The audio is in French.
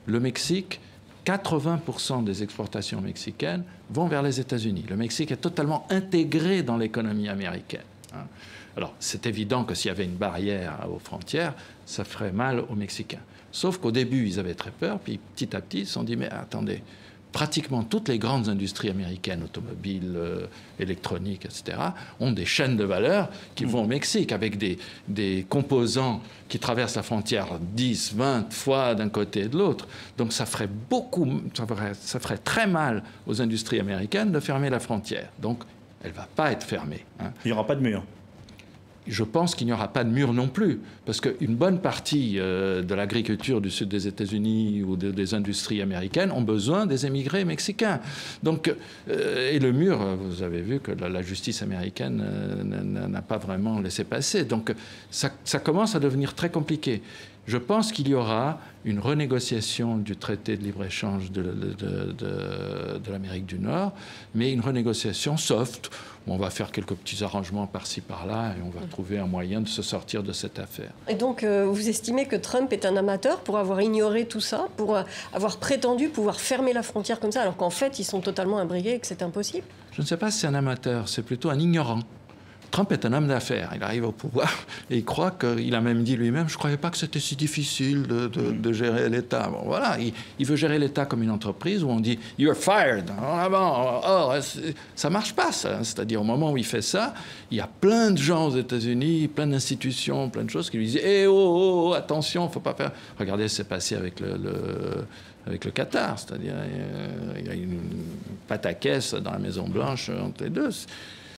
le Mexique, 80% des exportations mexicaines vont vers les États-Unis. Le Mexique est totalement intégré dans l'économie américaine. Alors, c'est évident que s'il y avait une barrière aux frontières, ça ferait mal aux Mexicains. Sauf qu'au début, ils avaient très peur, puis petit à petit, ils se sont dit, mais attendez, pratiquement toutes les grandes industries américaines, automobiles, électroniques, etc., ont des chaînes de valeur qui vont au Mexique avec des composants qui traversent la frontière 10, 20 fois d'un côté et de l'autre. Donc ça ferait très mal aux industries américaines de fermer la frontière. Donc elle ne va pas être fermée. Il n'y aura pas de mur. Je pense qu'il n'y aura pas de mur non plus, parce qu'une bonne partie de l'agriculture du sud des États-Unis ou des industries américaines ont besoin des émigrés mexicains. Donc, et le mur, vous avez vu que la justice américaine n'a pas vraiment laissé passer. Donc, ça commence à devenir très compliqué. Je pense qu'il y aura une renégociation du traité de libre-échange de l'Amérique du Nord, mais une renégociation soft, où on va faire quelques petits arrangements par-ci, par-là, et on va trouver un moyen de se sortir de cette affaire. Et donc, vous estimez que Trump est un amateur pour avoir ignoré tout ça, pour avoir prétendu pouvoir fermer la frontière comme ça, alors qu'en fait, ils sont totalement imbriqués et que c'est impossible? Je ne sais pas si c'est un amateur, c'est plutôt un ignorant. Trump est un homme d'affaires, il arrive au pouvoir et il croit qu'il a même dit lui-même « je ne croyais pas que c'était si difficile de gérer l'État ». Bon, voilà, il veut gérer l'État comme une entreprise où on dit « you're fired ». Ça ne marche pas, ça. C'est-à-dire, au moment où il fait ça, il y a plein de gens aux États-Unis, plein d'institutions, plein de choses qui lui disent « eh oh, attention, il ne faut pas faire… » Regardez ce qui s'est passé avec le Qatar, c'est-à-dire il y a une pataquès dans la Maison-Blanche entre les deux.